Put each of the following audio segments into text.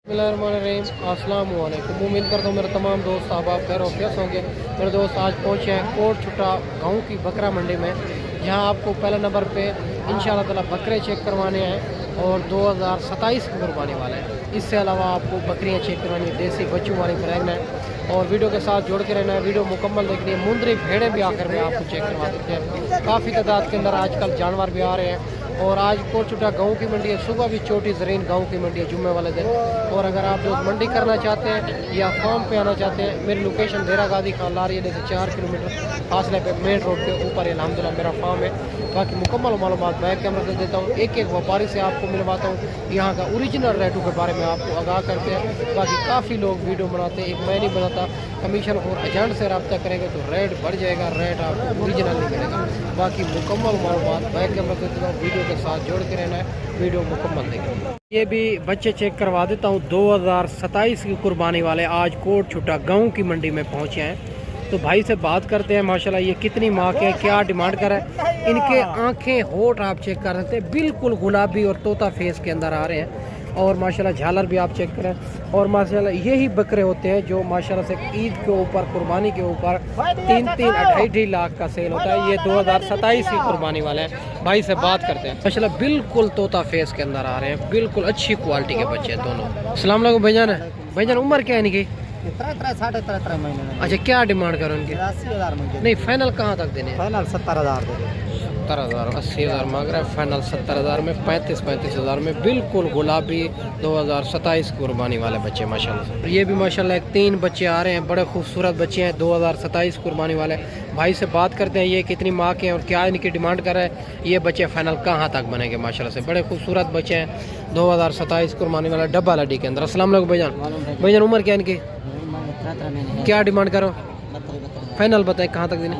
अस्सलाम वालेकुम। उम्मीद करता हूँ मेरे तमाम दोस्त आप खैर वाफियत होंगे। मेरे दोस्त आज पहुँचे हैं कोट छुट्टा गाँव की बकरा मंडी में, जहाँ आपको पहले नंबर पे इंशाल्लाह ताला बकरे चेक करवाने हैं और 2027 की कुर्बानी वाले हैं। इससे अलावा आपको बकरियाँ चेक करवानी है, देसी बच्चों वाली प्रेगनेंट, और वीडियो के साथ जोड़ के रहना है। वीडियो मुकम्मल देखनी है। मुंदरी भेड़ें भी आकर में आपको चेक करवा देते हैं। काफ़ी तादाद के अंदर आजकल जानवर भी आ रहे हैं। और आज कोट छुट्टा गाँव की मंडी है, सुबह भी छोटी ज़रीन गाँव की मंडी है जुम्मे वाले दिन। और अगर आप लोग मंडी करना चाहते हैं या फार्म पे आना चाहते हैं, मेरी लोकेशन देरा गादी खान लारी से 4 किलोमीटर फासले पे मेन रोड के ऊपर अल्हम्दुलिल्लाह मेरा फार्म है। बाकी मुकम्मल मालूमात बैक कैमरा से देता हूँ, एक एक व्यापारी से आपको मिलवाता हूँ, यहाँ का ओरिजिनल रेटों के बारे में आपको आगाह करते हैं। बाकी काफ़ी लोग वीडियो बनाते हैं, एक मैं नहीं बनाता, कमीशन और एजेंट से रब्ता करेंगे तो रेट बढ़ जाएगा, रेट आपको ओरिजिनल नहीं मिलेगा। बाकी मुकम्मल मालूमात बैक कैमरा से देता हूँ, वीडियो के साथ जोड़ के रहना है, वीडियो मुकम्मल देखें। ये भी बच्चे चेक करवा देता हूँ। 2027 की कुर्बानी वाले आज कोट छुट्टा गाँव की मंडी में पहुँचे हैं, तो भाई से बात करते हैं। माशाल्लाह ये कितनी माँ के क्या डिमांड कर है। इनके आंखें होठ आप चेक कर सकते हैं, बिल्कुल गुलाबी और तोता फेस के अंदर आ रहे हैं। और माशाल्लाह झालर भी आप चेक करें। और माशाल्लाह यही बकरे होते हैं जो माशाल्लाह से ईद के ऊपर, कुर्बानी के ऊपर 3-3 2.5 लाख का सेल होता है। ये 2027 की कुर्बानी वाले हैं। भाई से बात करते हैं। माशाल्लाह बिल्कुल तोता फेस के अंदर आ रहे हैं, बिल्कुल अच्छी क्वालिटी के बच्चे हैं दोनों। अस्सलाम वालेकुम भाईजान। भाईजान उम्र क्या है इनकी? 3.5 महीने। अच्छा, क्या डिमांड करो इनकी? 80,000 नहीं, फाइनल कहाँ तक देने? फाइनल 70,000 दे दे। 70,000 80,000 मांग रहा है, फाइनल 70,000 में, 35,000 में, बिल्कुल गुलाबी 2027 कुर्बानी वाले बच्चे माशाल्लाह। ये भी माशाल्लाह 3 बच्चे आ रहे हैं, बड़े खूबसूरत बच्चे हैं 2027 कुर्बानी वाले। भाई से बात करते हैं ये कितनी माँ के हैं और क्या इनकी डिमांड कर रहे हैं, ये बच्चे फाइनल कहाँ तक बनेंगे। माशाल्लाह से बड़े खूबसूरत बच्चे हैं 2027 कुर्बानी वाला डब्बा लड्डी के अंदर। अस्सलाम वालेकुम भाईजान। भाईजान उम्र क्या है इनकी? क्या डिमांड करो? फाइनल बताएं कहाँ तक देने?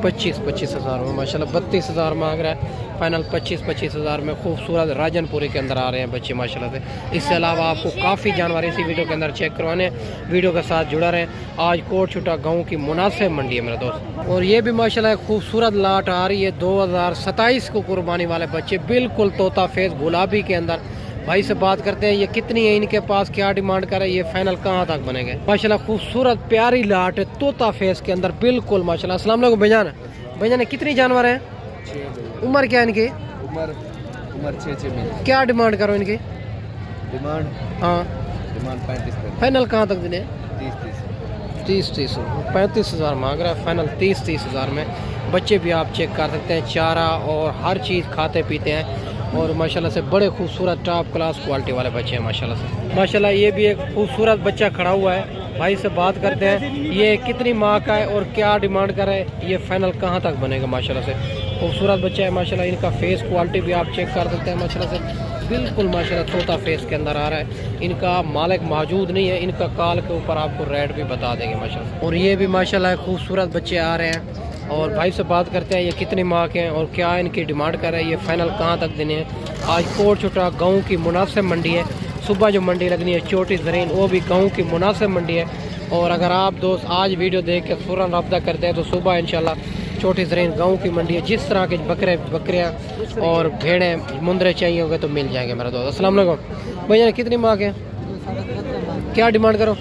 25,000 में माशाल्लाह 32,000 मांग रहा है, फाइनल 25,000 में। खूबसूरत राजनपुरी के अंदर आ रहे हैं बच्चे माशाल्लाह से। इससे अलावा आपको काफ़ी जानवर इसी वीडियो के अंदर चेक करवाने हैं, वीडियो के साथ जुड़ा रहें। आज कोट छुट्टा गाँव की मुनासिब मंडी है मेरे दोस्त। और ये भी माशाल्लाह खूबसूरत लाट आ रही है 2027 को कुर्बानी वाले बच्चे, बिल्कुल तोता फेस गुलाबी के अंदर। भाई से बात करते हैं ये कितनी है इनके पास, क्या डिमांड करे, ये फाइनल कहाँ तक बनेंगे। माशाल्लाह खूबसूरत प्यारी लाट है तोता फेस के अंदर, बिल्कुल माशाल्लाह। अस्सलाम वालेकुम भाईजान। भाईजान कितनी जानवर हैं? उम्र क्या है इनकी? उम्र 6 महीने। क्या डिमांड करो इनकी? डिमांड? हाँ, डिमांड 35। फाइनल कहाँ तक देने? 30। 35,000 मांग रहा है, फाइनल 30,000 में। बच्चे भी आप चेक कर सकते हैं, चारा और हर चीज़ खाते पीते हैं। और माशाल्लाह से बड़े खूबसूरत टॉप क्लास क्वालिटी वाले बच्चे हैं माशाल्लाह से। माशाल्लाह ये भी एक खूबसूरत बच्चा खड़ा हुआ है। भाई से बात करते हैं ये कितनी माह का है और क्या डिमांड कर रहे हैं, ये फाइनल कहाँ तक बनेगा। माशाल्लाह से खूबसूरत बच्चा है माशाल्लाह। इनका फेस क्वालिटी भी आप चेक कर सकते हैं माशाल्लाह से, बिल्कुल माशाल्लाह तोता फेस के अंदर आ रहा है। इनका मालिक मौजूद नहीं है, इनका कॉल के ऊपर आपको रेट भी बता देंगे माशाल्लाह। और ये भी माशाल्लाह खूबसूरत बच्चे आ रहे हैं। और भाई से बात करते हैं ये कितनी माह के हैं और क्या इनकी डिमांड कर रहे हैं, ये फाइनल कहाँ तक देने हैं। आज कोट छुट्टा गाँव की मुनासिब मंडी है। सुबह जो मंडी लगनी है छोटी ज़रीन, वो भी गाँव की मुनासिब मंडी है। और अगर आप दोस्त आज वीडियो देख के फ़ौरन रब्ता करते हैं तो सुबह इंशाल्लाह छोटी ज़रीन गाँव की मंडी है। जिस तरह के बकरियाँ और भेड़ें मुंदरे चाहिए होंगे तो मिल जाएंगे मेरा दोस्त। अस्सलाम वालेकुम भैया, कितनी माह के? क्या डिमांड करो?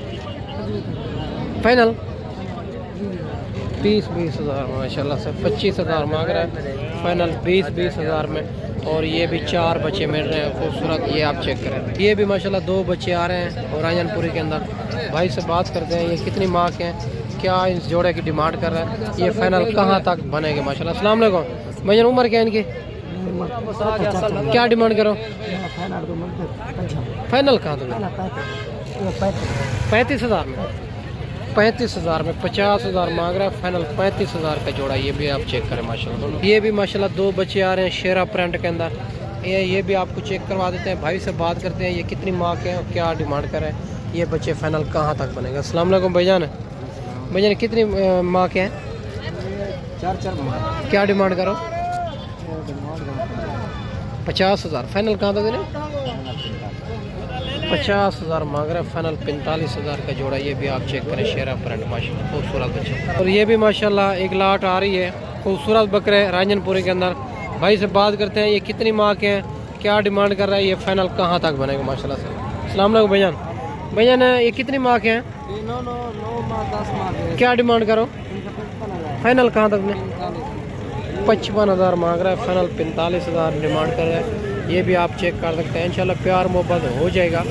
फाइनल 20,000 माशाल्लाह से। 25,000 मांग रहा है, फाइनल 20,000 में। और ये भी 4 बच्चे मिल रहे हैं खूबसूरत, ये आप चेक करें। ये भी माशाल्लाह 2 बच्चे आ रहे हैं और राजनपुरी के अंदर। भाई से बात करते हैं ये कितनी माह के हैं, क्या इस जोड़े की डिमांड कर रहा है, ये फाइनल कहाँ तक बनेंगे माशाल्लाह। अस्सलाम वालेकुम भैया, उम्र क्या है इनकी? क्या डिमांड करो? फाइनल कहाँ तक? 35,000 में। 35,000 में 50,000 मांग रहा है, फाइनल 35,000 का जोड़ा। ये भी आप चेक करें माशाल्लाह। ये भी माशाल्लाह 2 बच्चे आ रहे हैं शेरा प्रिंट के अंदर। ये भी आपको चेक करवा देते हैं। भाई से बात करते हैं ये कितनी माँ के हैं और क्या डिमांड कर रहे हैं, ये बच्चे फाइनल कहाँ तक बनेगा। अस्सलाम वालेकुम भाईजान। भाईजान कितनी माँ के हैं? 4 क्या डिमांड करो? 50,000, फाइनल कहाँ तक देने? 50,000 मांग रहे हैं, फाइनल 45,000 का जोड़ा। ये भी आप चेक करें शेरा प्रिंट माशाल्लाह खूबसूरत बच्चे। और ये भी माशाल्लाह एक लाट आ रही है खूबसूरत बकरे राजनपुरी के अंदर। भाई से बात करते हैं ये कितनी माह के हैं, क्या डिमांड कर रहा है, ये फाइनल कहाँ तक बनेगा माशाल्लाह से। अस्सलाम वालेकुम भैया। भैया ये कितनी माह के हैं? 9 माह 10 माह। क्या डिमांड करो? फाइनल कहाँ तक में? 55,000 मांग रहा है, फाइनल 45,000 डिमांड कर रहा है। ये भी आप चेक कर सकते हैं, इंशाल्लाह प्यार मोहब्बत हो जाएगा।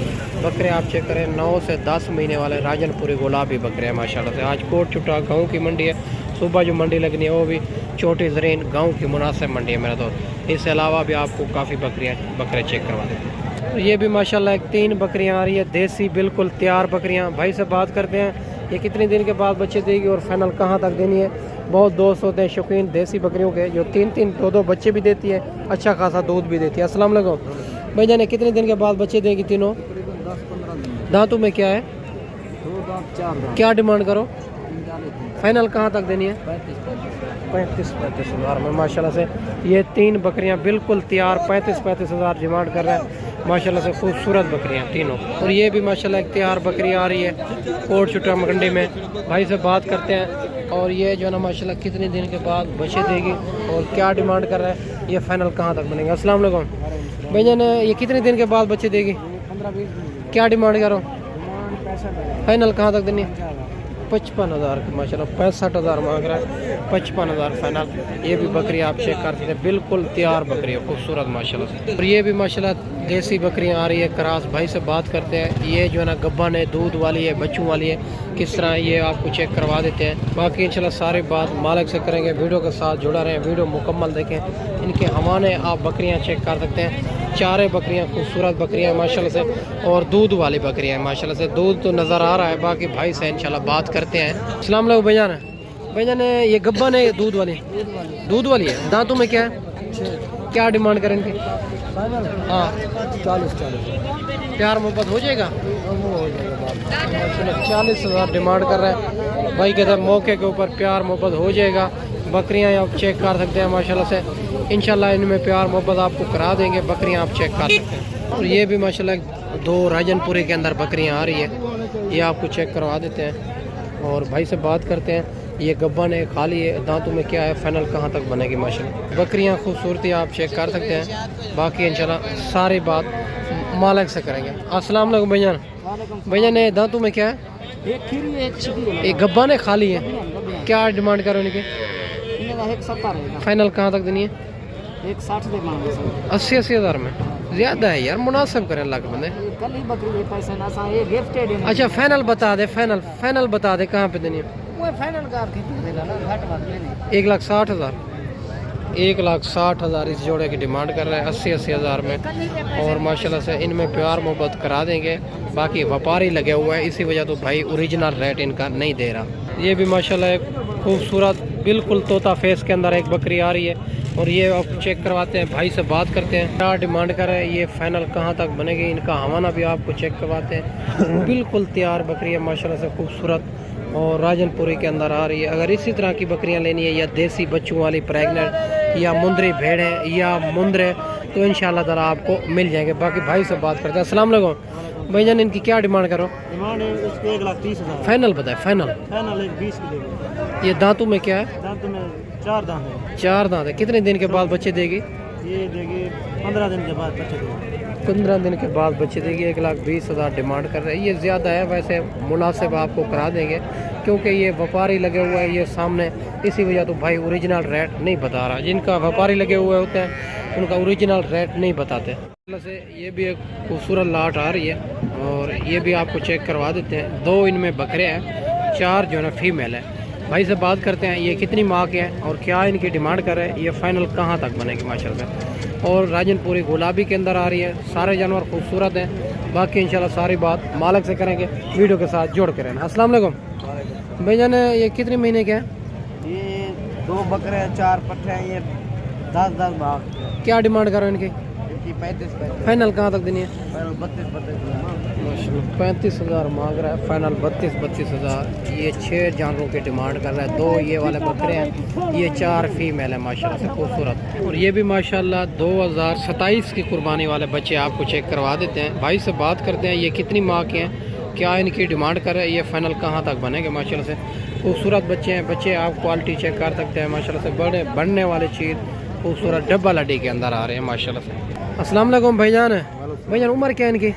बकरे आप चेक करें 9 से 10 महीने वाले राजनपुरी गुलाबी बकरे हैं माशाल्लाह से। आज कोट छुटा गाँव की मंडी है, सुबह जो मंडी लगनी है वो भी छोटी ज़रीन गाँव की मुनासिब मंडी है मेरा दोस्त। इसके अलावा भी आपको काफ़ी बकरे चेक करवा देते हैं। ये भी माशाल्लाह 3 बकरियाँ आ रही है, देसी बिल्कुल तैयार बकरियाँ। भाई से बात करते हैं ये कितने दिन के बाद बच्चे देगी और फाइनल कहाँ तक देनी है। बहुत दोस्त होते हैं शौकीन देसी बकरियों के, जो 3-3 2-2 बच्चे भी देती है, अच्छा खासा दूध भी देती है। अस्सलाम वालेकुम भाई जान, कितने दिन के बाद बच्चे देगी तीनों? 10-15 दिन। दांतों में क्या है? 2 दांत 4 दांत। क्या डिमांड करो? फाइनल कहाँ तक देनी है? 35 हज़ार में माशाल्लाह से। ये 3 बकरियां बिल्कुल तैयार 35 हज़ार डिमांड कर रहे हैं माशाल्लाह से। खूबसूरत बकरियां तीनों। और ये भी माशाल्लाह एक तैयार बकरी आ रही है कोट छुटा मंडी में। भाई से बात करते हैं और ये जो है ना माशाल्लाह कितने दिन के बाद बच्चे देगी और क्या डिमांड कर रहा है, ये फाइनल कहाँ तक बनेगा। अस्सलाम वालेकुम भैया ये कितने दिन के बाद बच्चे देगी? 15-20 दिन। क्या डिमांड करो? 65 फाइनल कहाँ तक देनी है? 55,000 की माशाल्लाह 65,000 मांग रहा है, 55,000 फाइनल। ये भी बकरी आप चेक कर सकते हैं, बिल्कुल तैयार बकरी है, खूबसूरत माशाल्लाह से। और ये भी माशाल्लाह देसी बकरियां आ रही है क्रास। भाई से बात करते हैं, ये जो है ना गब्बन है, दूध वाली है, बच्चों वाली है, किस तरह ये आपको चेक करवा देते हैं। बाकी इंशाल्लाह सारी बात मालिक से करेंगे। वीडियो के साथ जुड़ा रहें, वीडियो मुकम्मल देखें। इनके हवाने आप बकरियाँ चेक कर सकते हैं। 4 बकरियाँ खूबसूरत बकरियाँ माशाल्लाह से और दूध वाली बकरियाँ हैं माशाल्लाह से। दूध तो नज़र आ रहा है, बाकी भाई से इंशाल्लाह बात करते हैं। अस्सलाम वालेकुम भैया। भैया ये गब्बन है, दूध वाली है, दांतों में क्या है? क्या डिमांड करें इनकी? हाँ 40 प्यार मोहब्बत हो जाएगा। 40,000 डिमांड कर रहे हैं भाई, कहते हैं मौके के ऊपर प्यार मोहब्बत हो जाएगा। बकरियां आप चेक कर सकते हैं माशाल्लाह से, इंशाल्लाह इनमें प्यार मोहब्बत आपको करा देंगे। बकरियां आप चेक कर सकते हैं। और ये भी माशाल्लाह 2 राजनपुरी के अंदर बकरियां आ रही है, ये आपको चेक करवा देते हैं। और भाई से बात करते हैं, ये गब्बन है, खाली है, दांतों में क्या है, फाइनल कहाँ तक बनेगी माशाल्लाह। बकरियां खूबसूरती आप चेक कर सकते हैं, बाकी इंशाल्लाह सारी बात मालिक से करेंगे। अस्सलाम वालेकुम भैया। भैया ने दांतों में क्या है? एक गब्बन है, खाली है, क्या डिमांड करो इनकी? 170 फाइनल कहाँ तक देनी है? 160 80 हज़ार में ज़्यादा है यार, मुनासिब करें लाख बंदे। कल ही बकरी पैसा ना सा ये गिफ्टेड है। अच्छा फाइनल बता दे, फाइनल बता दे कहाँ पे देनी है? वो फाइनल का कितने देगा ना, घाट बात नहीं। 1,60,000 1,60,000 इस जोड़े की डिमांड कर रहा है, 80 हज़ार में। और माशाल्लाह से इनमें प्यार मोहब्बत करा देंगे। बाकी व्यापारी लगे हुए हैं, इसी वजह तो भाई ओरिजिनल रेट इनका नहीं दे रहा। ये भी माशाल्लाह एक खूबसूरत बिल्कुल तोता फेस के अंदर एक बकरी आ रही है और ये आप चेक करवाते हैं। भाई से बात करते हैं, क्या डिमांड कर रहे हैं, ये फाइनल कहाँ तक बनेगी, इनका हवाना भी आपको चेक करवाते हैं। बिल्कुल तैयार बकरी है माशाल्लाह से, खूबसूरत और राजनपुरी के अंदर आ रही है। अगर इसी तरह की बकरियां लेनी है या देसी बच्चों वाली प्रेग्नेंट या मुंदरी भेड़ है या मुंदरे, तो इंशाल्लाह ताला आपको मिल जाएंगे। बाकी भाई से बात करते हैं। अस्सलाम वालेकुम भाईजान, इनकी क्या डिमांड करो? डिमांड है इसको 1,30,000 फाइनल बताए। फाइनल 20 की देगा। ये दांतों में क्या है? दांत में 4 दांत है। 4 दांत है। कितने दिन के बाद बच्चे देगी? ये देगी 15 दिन के बाद बच्चे देगी। 15 दिन के बाद बच्चे देगी। 1,20,000 डिमांड कर रहे हैं। ये ज़्यादा है, वैसे मुनासिब आपको करा देंगे क्योंकि ये व्यापारी लगे हुए हैं ये सामने, इसी वजह तो भाई ओरिजिनल रेट नहीं बता रहा। जिनका व्यापारी लगे हुए होते हैं उनका ओरिजिनल रेट नहीं बताते। से ये भी एक खूबसूरत लाट आ रही है और ये भी आपको चेक करवा देते हैं। 2 इनमें बकरे हैं, 4 जो है ना फीमेल है। भाई से बात करते हैं, ये कितनी माह के हैं और क्या इनकी डिमांड कर रहे हैं, ये फाइनल कहाँ तक बनेगी माशाल्लाह। और राजनपुरी गुलाबी के अंदर आ रही है। सारे जानवर खूबसूरत हैं। बाकी इंशाल्लाह सारी बात मालिक से करेंगे, वीडियो के साथ जोड़ के रहना। अस्सलाम वालेकुम भैया, ये कितने महीने के हैं? ये 2 बकरे 4 पट्ठे हैं, ये 10-10 भाग। क्या डिमांड कर रहे हैं इनकी? 35 फाइनल कहाँ तक देनी है? 32 35,000 मांग रहा है, फाइनल 32,000। ये 6 जानवरों की डिमांड कर रहा है। 2 ये वाले बकरे हैं, ये 4 फीमेल है माशाल्लाह से खूबसूरत। और ये भी माशाल्लाह 2027 की कुर्बानी वाले बच्चे आपको चेक करवा देते हैं। भाई से बात करते हैं, ये कितनी माह के हैं, क्या इनकी डिमांड कर रहे हैं, ये फाइनल कहाँ तक बनेंगे माशाल्लाह से। खूबसूरत बच्चे हैं, बच्चे आप क्वालिटी चेक कर सकते हैं माशाल्लाह से। बड़े बढ़ने वाले चीज़ खूबसूरत डब्बा लड्डी के अंदर आ रहे हैं माशाल्लाह से। अस्सलाम वालेकुम भाईजान। भाईजान उम्र क्या है इनकी?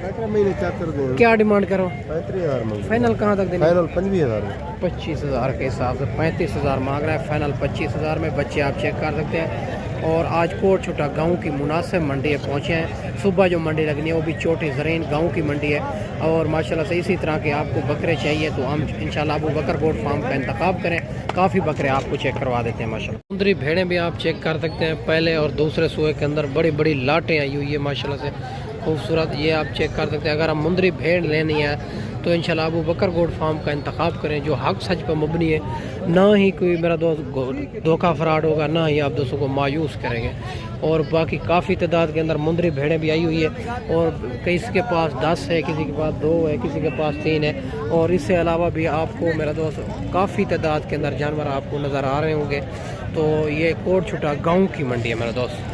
महीने चेक कर दो। क्या डिमांड करो? 35,000 फाइनल कहाँ तक देंगे? फाइनल 25,000। 25,000 के हिसाब से 35,000 मांग रहा है, फाइनल 25,000 में। बच्चे आप चेक कर सकते हैं। और आज कोट छोटा गांव की मुनासिब मंडी है पहुँचे हैं। सुबह जो मंडी लगनी है वो भी छोटी ज़रीन गांव की मंडी है। और माशाल्लाह से इसी तरह के आपको बकरे चाहिए तो हम इंशाल्लाह अबू बकर गोट फार्म का इंतखाब करें। काफ़ी बकरे आपको चेक करवा देते हैं माशाल्लाह। मुंदरी भेड़ें भी आप चेक कर सकते हैं। पहले और दूसरे सुए के अंदर बड़ी बड़ी लाटें आई हुई है माशाल्लाह से खूबसूरत। ये आप चेक कर सकते हैं। अगर हम मुंदरी भेड़ लेनी है तो इंशाल्लाह अबू बकर गोट फार्म का इंतखाब करें जो हक सच पर मबनी है। ना ही कोई मेरा दोस्त धोखा फ्रॉड होगा, ना ही आप दोस्तों को मायूस करेंगे। और बाकी काफ़ी तादाद के अंदर मुंदरी भेड़ें भी आई हुई है। और किसी के पास 10 है, किसी के पास 2 है, किसी के पास 3 है। और इससे अलावा भी आपको मेरा दोस्त काफ़ी तादाद के अंदर जानवर आपको नज़र आ रहे होंगे। तो ये कोट छोटा गाँव की मंडी है मेरा दोस्त।